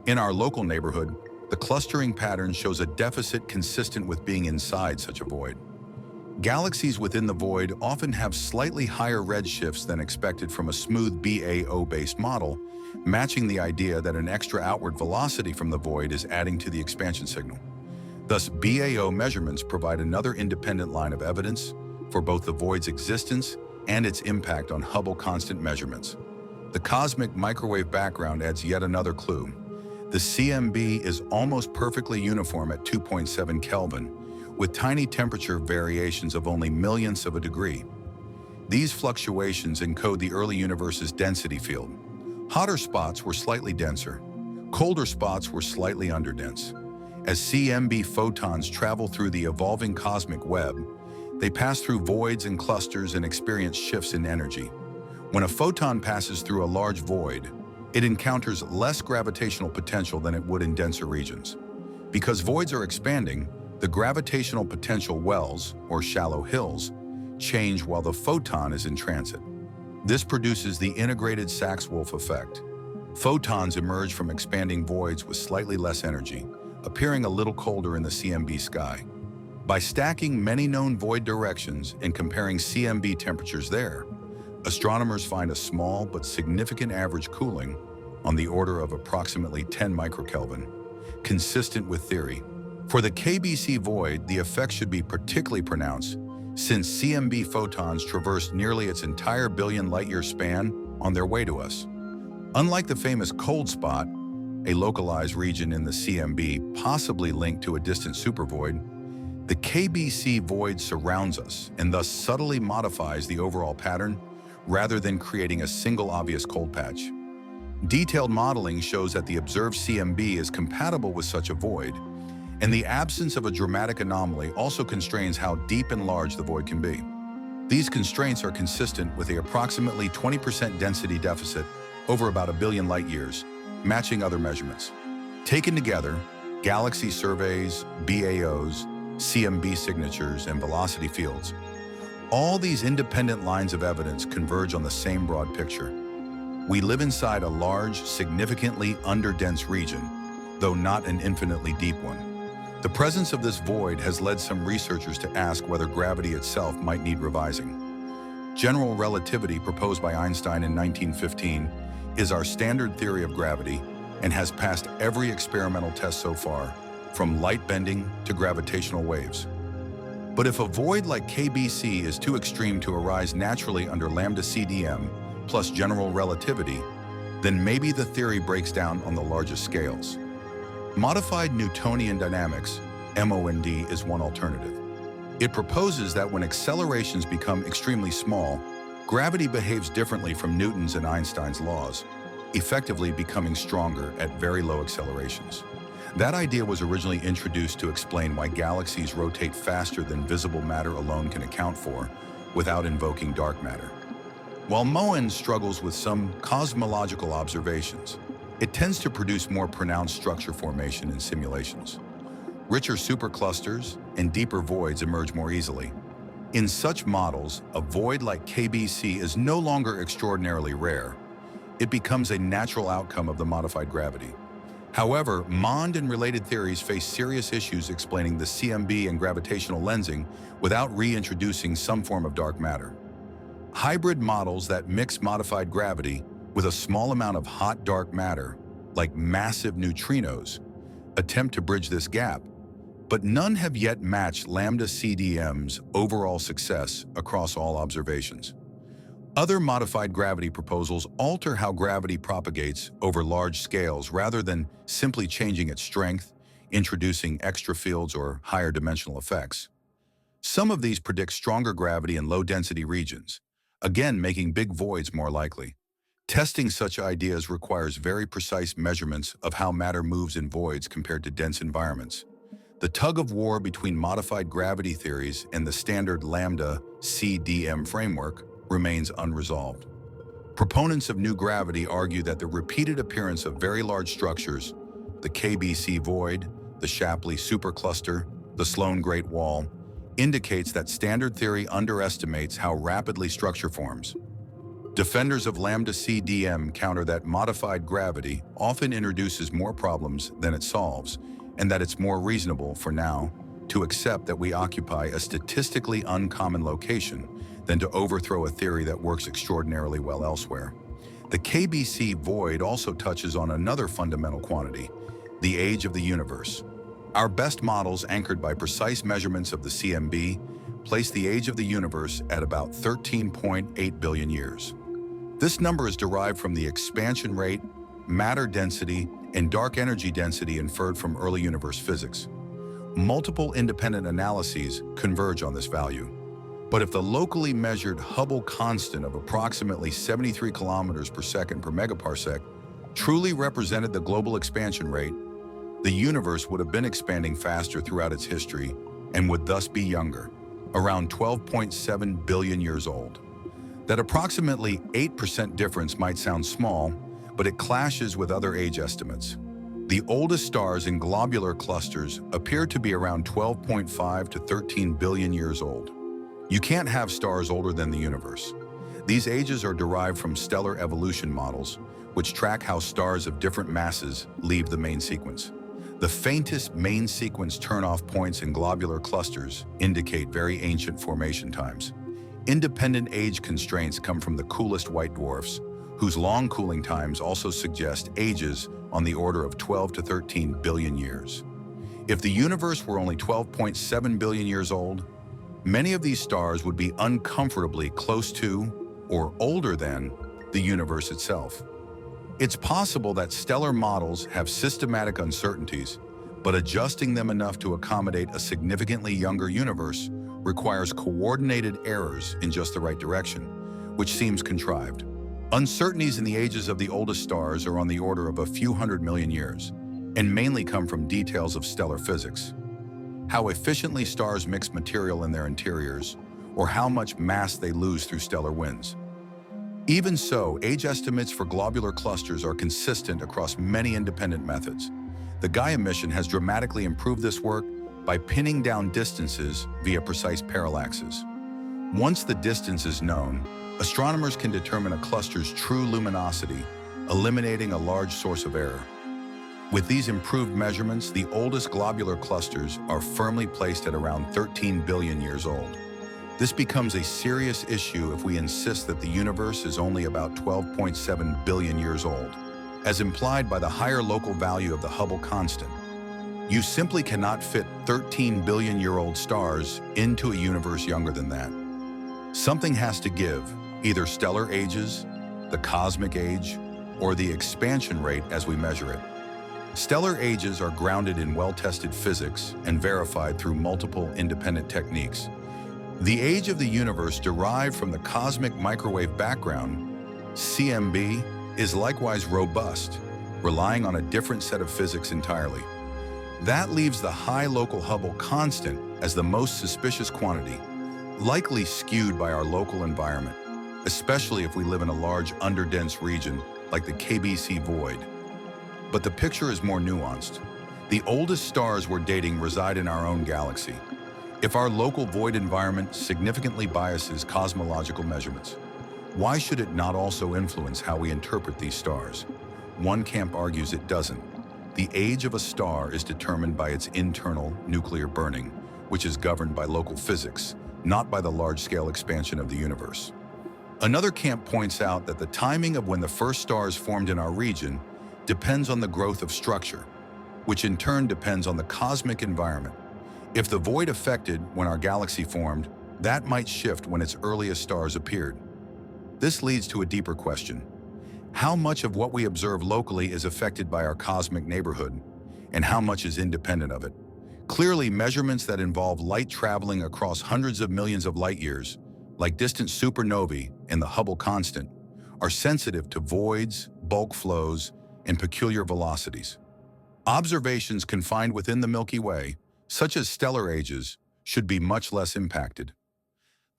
In our local neighborhood, the clustering pattern shows a deficit consistent with being inside such a void. Galaxies within the void often have slightly higher redshifts than expected from a smooth BAO-based model, matching the idea that an extra outward velocity from the void is adding to the expansion signal. Thus, BAO measurements provide another independent line of evidence for both the void's existence and its impact on Hubble constant measurements. The cosmic microwave background adds yet another clue. The CMB is almost perfectly uniform at 2.7 Kelvin, with tiny temperature variations of only millionths of a degree. These fluctuations encode the early universe's density field. Hotter spots were slightly denser. Colder spots were slightly underdense. As CMB photons travel through the evolving cosmic web, they pass through voids and clusters and experience shifts in energy. When a photon passes through a large void, it encounters less gravitational potential than it would in denser regions. Because voids are expanding, the gravitational potential wells, or shallow hills, change while the photon is in transit. This produces the integrated Sachs-Wolf effect. Photons emerge from expanding voids with slightly less energy, appearing a little colder in the CMB sky. By stacking many known void directions and comparing CMB temperatures there, astronomers find a small but significant average cooling on the order of approximately 10 microkelvin, consistent with theory. For the KBC void, the effect should be particularly pronounced since CMB photons traverse nearly its entire billion light-year span on their way to us. Unlike the famous cold spot, a localized region in the CMB possibly linked to a distant supervoid, the KBC void surrounds us and thus subtly modifies the overall pattern rather than creating a single obvious cold patch. Detailed modeling shows that the observed CMB is compatible with such a void, and the absence of a dramatic anomaly also constrains how deep and large the void can be. These constraints are consistent with the approximately 20% density deficit over about a billion light-years, matching other measurements. Taken together, galaxy surveys, BAOs, CMB signatures, and velocity fields, all these independent lines of evidence converge on the same broad picture. We live inside a large, significantly underdense region, though not an infinitely deep one. The presence of this void has led some researchers to ask whether gravity itself might need revising. General relativity, proposed by Einstein in 1915, is our standard theory of gravity and has passed every experimental test so far, from light bending to gravitational waves. But if a void like KBC is too extreme to arise naturally under lambda CDM plus general relativity, then maybe the theory breaks down on the largest scales. Modified Newtonian dynamics, MOND, is one alternative. It proposes that when accelerations become extremely small, gravity behaves differently from Newton's and Einstein's laws, effectively becoming stronger at very low accelerations. That idea was originally introduced to explain why galaxies rotate faster than visible matter alone can account for, without invoking dark matter. While MOND struggles with some cosmological observations, it tends to produce more pronounced structure formation in simulations. Richer superclusters and deeper voids emerge more easily. In such models, a void like KBC is no longer extraordinarily rare. It becomes a natural outcome of the modified gravity. However, Mond and related theories face serious issues explaining the CMB and gravitational lensing without reintroducing some form of dark matter. Hybrid models that mix modified gravity with a small amount of hot dark matter, like massive neutrinos, attempt to bridge this gap, but none have yet matched Lambda CDM's overall success across all observations. Other modified gravity proposals alter how gravity propagates over large scales rather than simply changing its strength, introducing extra fields or higher dimensional effects. Some of these predict stronger gravity in low-density regions, again making big voids more likely. Testing such ideas requires very precise measurements of how matter moves in voids compared to dense environments. The tug-of-war between modified gravity theories and the standard Lambda CDM framework remains unresolved. Proponents of new gravity argue that the repeated appearance of very large structures, the KBC void, the Shapley supercluster, the Sloan Great Wall, indicates that standard theory underestimates how rapidly structure forms. Defenders of Lambda CDM counter that modified gravity often introduces more problems than it solves, and that it's more reasonable for now to accept that we occupy a statistically uncommon location than to overthrow a theory that works extraordinarily well elsewhere. The KBC void also touches on another fundamental quantity, the age of the universe. Our best models, anchored by precise measurements of the CMB, place the age of the universe at about 13.8 billion years. This number is derived from the expansion rate, matter density, and dark energy density inferred from early universe physics. Multiple independent analyses converge on this value. But if the locally measured Hubble constant of approximately 73 kilometers per second per megaparsec truly represented the global expansion rate, the universe would have been expanding faster throughout its history and would thus be younger, around 12.7 billion years old. That approximately 8% difference might sound small, but it clashes with other age estimates. The oldest stars in globular clusters appear to be around 12.5 to 13 billion years old. You can't have stars older than the universe. These ages are derived from stellar evolution models, which track how stars of different masses leave the main sequence. The faintest main sequence turn-off points in globular clusters indicate very ancient formation times. Independent age constraints come from the coolest white dwarfs, whose long cooling times also suggest ages on the order of 12 to 13 billion years. If the universe were only 12.7 billion years old, many of these stars would be uncomfortably close to or older than the universe itself. It's possible that stellar models have systematic uncertainties, but adjusting them enough to accommodate a significantly younger universe requires coordinated errors in just the right direction, which seems contrived. Uncertainties in the ages of the oldest stars are on the order of a few hundred million years, and mainly come from details of stellar physics. How efficiently stars mix material in their interiors, or how much mass they lose through stellar winds. Even so, age estimates for globular clusters are consistent across many independent methods. The Gaia mission has dramatically improved this work by pinning down distances via precise parallaxes. Once the distance is known, astronomers can determine a cluster's true luminosity, eliminating a large source of error. With these improved measurements, the oldest globular clusters are firmly placed at around 13 billion years old. This becomes a serious issue if we insist that the universe is only about 12.7 billion years old, as implied by the higher local value of the Hubble constant. You simply cannot fit 13 billion-year-old stars into a universe younger than that. Something has to give, either stellar ages, the cosmic age, or the expansion rate as we measure it. Stellar ages are grounded in well-tested physics and verified through multiple independent techniques. The age of the universe derived from the cosmic microwave background, CMB, is likewise robust, relying on a different set of physics entirely. That leaves the high local Hubble constant as the most suspicious quantity, likely skewed by our local environment, especially if we live in a large underdense region like the KBC void. But the picture is more nuanced. The oldest stars we're dating reside in our own galaxy. If our local void environment significantly biases cosmological measurements, why should it not also influence how we interpret these stars? One camp argues it doesn't. The age of a star is determined by its internal nuclear burning, which is governed by local physics, not by the large-scale expansion of the universe. Another camp points out that the timing of when the first stars formed in our region depends on the growth of structure, which in turn depends on the cosmic environment. If the void affected when our galaxy formed, that might shift when its earliest stars appeared. This leads to a deeper question. How much of what we observe locally is affected by our cosmic neighborhood, and how much is independent of it? Clearly, measurements that involve light traveling across hundreds of millions of light years, like distant supernovae and the Hubble constant, are sensitive to voids, bulk flows, and peculiar velocities. Observations confined within the Milky Way, such as stellar ages, should be much less impacted.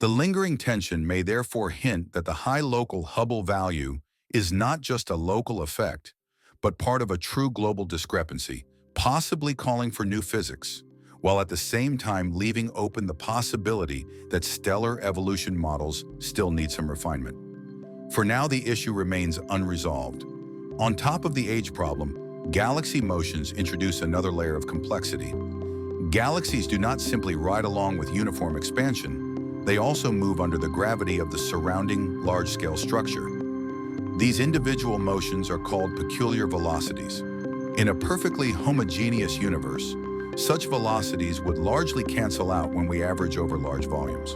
The lingering tension may therefore hint that the high local Hubble value is not just a local effect, but part of a true global discrepancy, possibly calling for new physics, while at the same time leaving open the possibility that stellar evolution models still need some refinement. For now, the issue remains unresolved. On top of the age problem, galaxy motions introduce another layer of complexity. Galaxies do not simply ride along with uniform expansion, they also move under the gravity of the surrounding large-scale structure. These individual motions are called peculiar velocities. In a perfectly homogeneous universe, such velocities would largely cancel out when we average over large volumes.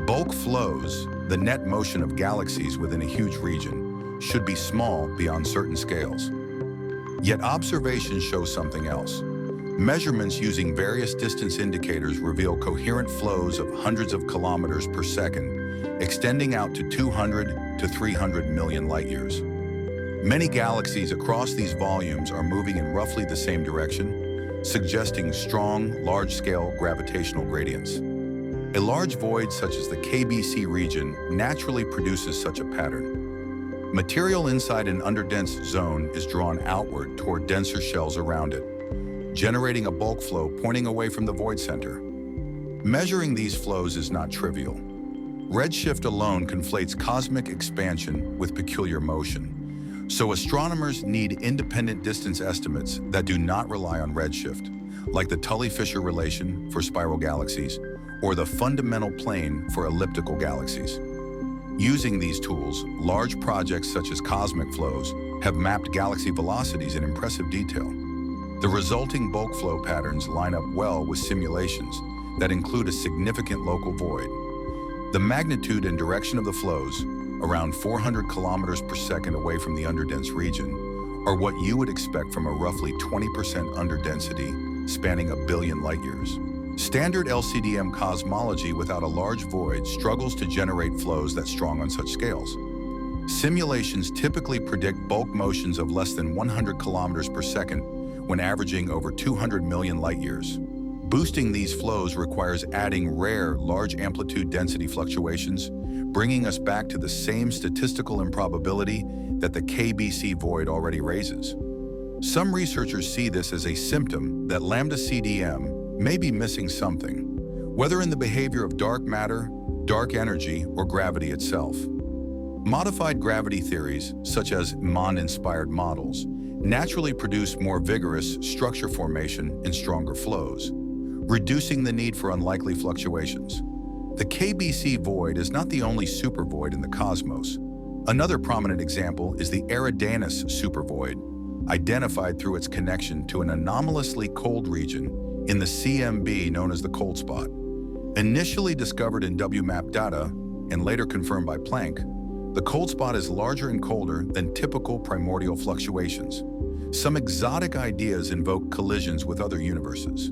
Bulk flows, the net motion of galaxies within a huge region, should be small beyond certain scales. Yet observations show something else. Measurements using various distance indicators reveal coherent flows of hundreds of kilometers per second, extending out to 200 to 300 million light years. Many galaxies across these volumes are moving in roughly the same direction, suggesting strong, large-scale gravitational gradients. A large void such as the KBC region naturally produces such a pattern. Material inside an underdense zone is drawn outward toward denser shells around it, generating a bulk flow pointing away from the void center. Measuring these flows is not trivial. Redshift alone conflates cosmic expansion with peculiar motion, so astronomers need independent distance estimates that do not rely on redshift, like the Tully-Fisher relation for spiral galaxies or the fundamental plane for elliptical galaxies. Using these tools, large projects such as cosmic flows have mapped galaxy velocities in impressive detail. The resulting bulk flow patterns line up well with simulations that include a significant local void. The magnitude and direction of the flows, around 400 kilometers per second away from the underdense region, are what you would expect from a roughly 20% underdensity spanning 1 billion light years. Standard LCDM cosmology without a large void struggles to generate flows that strong on such scales. Simulations typically predict bulk motions of less than 100 kilometers per second when averaging over 200 million light years. Boosting these flows requires adding rare, large amplitude density fluctuations, bringing us back to the same statistical improbability that the KBC void already raises. Some researchers see this as a symptom that lambda CDM may be missing something, whether in the behavior of dark matter, dark energy, or gravity itself. Modified gravity theories, such as Mond-inspired models, naturally produce more vigorous structure formation and stronger flows, reducing the need for unlikely fluctuations. The KBC void is not the only supervoid in the cosmos. Another prominent example is the Eridanus supervoid, identified through its connection to an anomalously cold region in the CMB known as the cold spot. Initially discovered in WMAP data and later confirmed by Planck, the cold spot is larger and colder than typical primordial fluctuations. Some exotic ideas invoke collisions with other universes.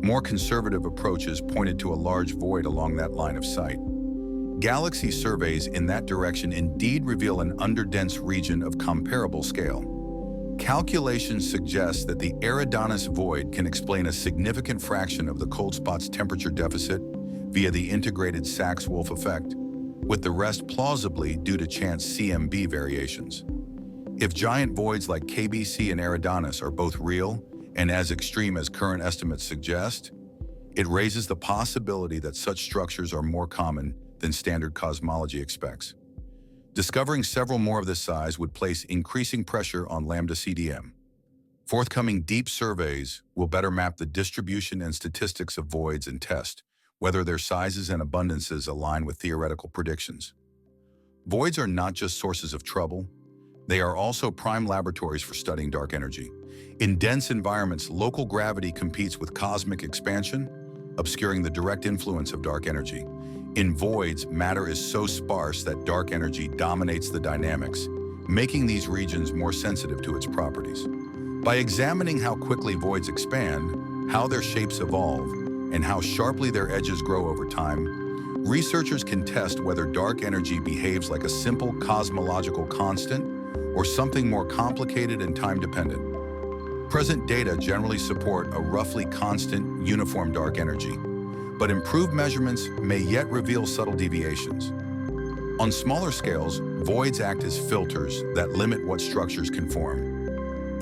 More conservative approaches pointed to a large void along that line of sight. Galaxy surveys in that direction indeed reveal an underdense region of comparable scale. Calculations suggest that the Eridanus void can explain a significant fraction of the cold spot's temperature deficit via the integrated Sachs-Wolf effect, with the rest plausibly due to chance CMB variations. If giant voids like KBC and Eridanus are both real and as extreme as current estimates suggest, it raises the possibility that such structures are more common than standard cosmology expects. Discovering several more of this size would place increasing pressure on Lambda CDM. Forthcoming deep surveys will better map the distribution and statistics of voids and test whether their sizes and abundances align with theoretical predictions. Voids are not just sources of trouble, they are also prime laboratories for studying dark energy. In dense environments, local gravity competes with cosmic expansion, obscuring the direct influence of dark energy. In voids, matter is so sparse that dark energy dominates the dynamics, making these regions more sensitive to its properties. By examining how quickly voids expand, how their shapes evolve, and how sharply their edges grow over time, researchers can test whether dark energy behaves like a simple cosmological constant or something more complicated and time-dependent. Present data generally support a roughly constant, uniform dark energy, but improved measurements may yet reveal subtle deviations. On smaller scales, voids act as filters that limit what structures can form.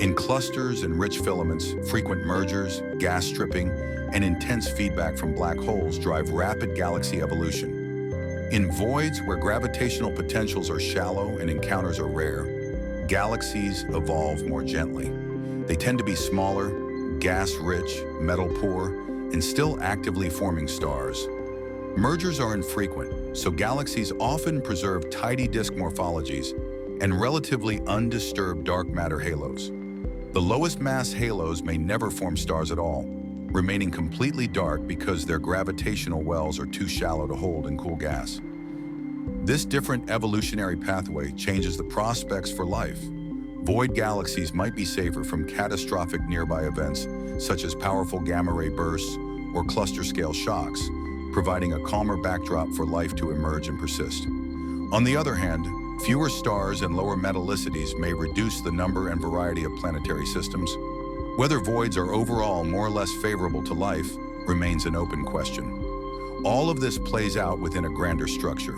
In clusters and rich filaments, frequent mergers, gas stripping, and intense feedback from black holes drive rapid galaxy evolution. In voids, where gravitational potentials are shallow and encounters are rare, galaxies evolve more gently. They tend to be smaller, gas-rich, metal-poor, and still actively forming stars. Mergers are infrequent, so galaxies often preserve tidy disk morphologies and relatively undisturbed dark matter halos. The lowest mass halos may never form stars at all, remaining completely dark because their gravitational wells are too shallow to hold and cool gas. This different evolutionary pathway changes the prospects for life. Void galaxies might be safer from catastrophic nearby events, such as powerful gamma-ray bursts or cluster-scale shocks, providing a calmer backdrop for life to emerge and persist. On the other hand, fewer stars and lower metallicities may reduce the number and variety of planetary systems. Whether voids are overall more or less favorable to life remains an open question. All of this plays out within a grander structure.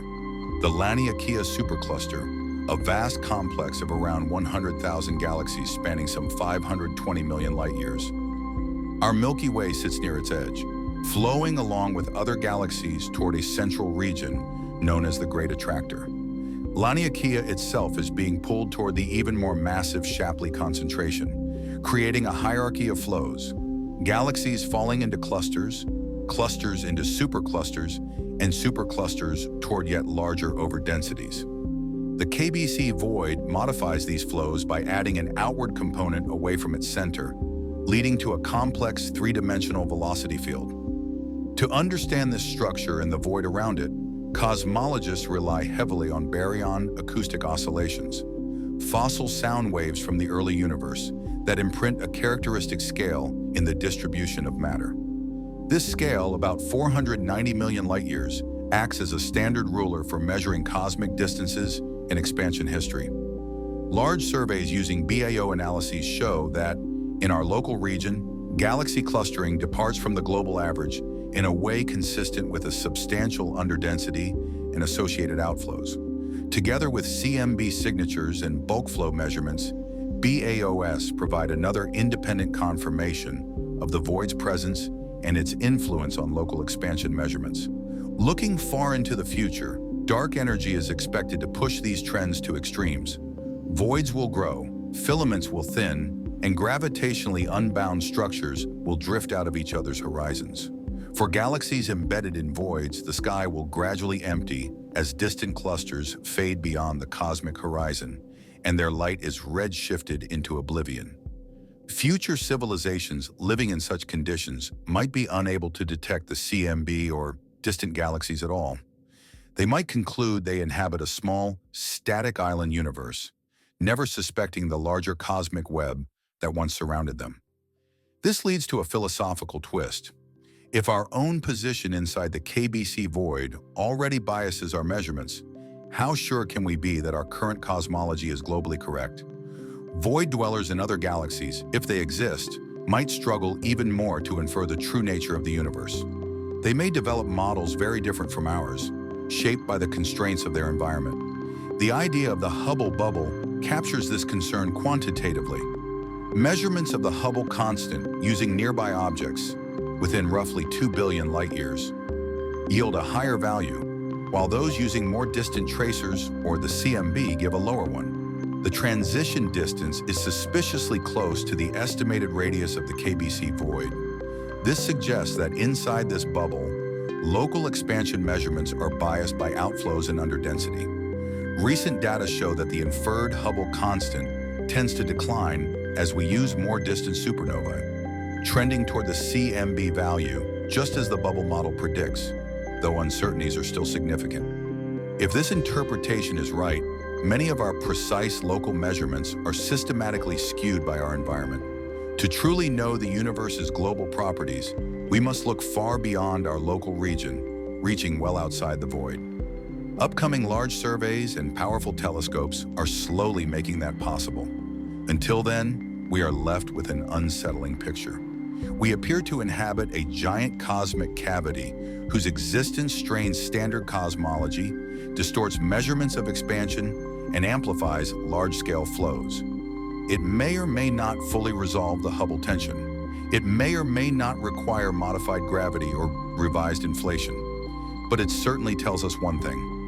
The Laniakea supercluster, a vast complex of around 100,000 galaxies spanning some 520 million light-years. Our Milky Way sits near its edge, flowing along with other galaxies toward a central region known as the Great Attractor. Laniakea itself is being pulled toward the even more massive Shapley concentration, creating a hierarchy of flows, galaxies falling into clusters, clusters into superclusters, and superclusters toward yet larger overdensities. The KBC void modifies these flows by adding an outward component away from its center, leading to a complex three-dimensional velocity field. To understand this structure and the void around it, cosmologists rely heavily on baryon acoustic oscillations, fossil sound waves from the early universe that imprint a characteristic scale in the distribution of matter. This scale, about 490 million light-years, acts as a standard ruler for measuring cosmic distances and expansion history. Large surveys using BAO analyses show that, in our local region, galaxy clustering departs from the global average in a way consistent with a substantial underdensity and associated outflows. Together with CMB signatures and bulk flow measurements, BAOS provide another independent confirmation of the void's presence and its influence on local expansion measurements. Looking far into the future, dark energy is expected to push these trends to extremes. Voids will grow, filaments will thin, and gravitationally unbound structures will drift out of each other's horizons. For galaxies embedded in voids, the sky will gradually empty as distant clusters fade beyond the cosmic horizon, and their light is red-shifted into oblivion. Future civilizations living in such conditions might be unable to detect the CMB or distant galaxies at all. They might conclude they inhabit a small, static island universe, never suspecting the larger cosmic web that once surrounded them. This leads to a philosophical twist. If our own position inside the KBC void already biases our measurements, how sure can we be that our current cosmology is globally correct? Void dwellers in other galaxies, if they exist, might struggle even more to infer the true nature of the universe. They may develop models very different from ours, shaped by the constraints of their environment. The idea of the Hubble bubble captures this concern quantitatively. Measurements of the Hubble constant using nearby objects within roughly 2 billion light-years yield a higher value, while those using more distant tracers, or the CMB, give a lower one. The transition distance is suspiciously close to the estimated radius of the KBC void. This suggests that inside this bubble, local expansion measurements are biased by outflows and underdensity. Recent data show that the inferred Hubble constant tends to decline as we use more distant supernovae, trending toward the CMB value, just as the bubble model predicts, though uncertainties are still significant. If this interpretation is right, many of our precise local measurements are systematically skewed by our environment. To truly know the universe's global properties, we must look far beyond our local region, reaching well outside the void. Upcoming large surveys and powerful telescopes are slowly making that possible. Until then, we are left with an unsettling picture. We appear to inhabit a giant cosmic cavity whose existence strains standard cosmology, distorts measurements of expansion, and amplifies large-scale flows. It may or may not fully resolve the Hubble tension. It may or may not require modified gravity or revised inflation. But it certainly tells us one thing.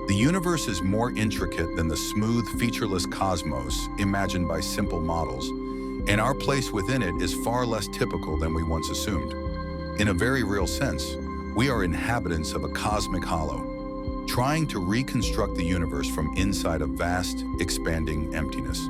The universe is more intricate than the smooth, featureless cosmos imagined by simple models, and our place within it is far less typical than we once assumed. In a very real sense, we are inhabitants of a cosmic hollow, trying to reconstruct the universe from inside a vast, expanding emptiness.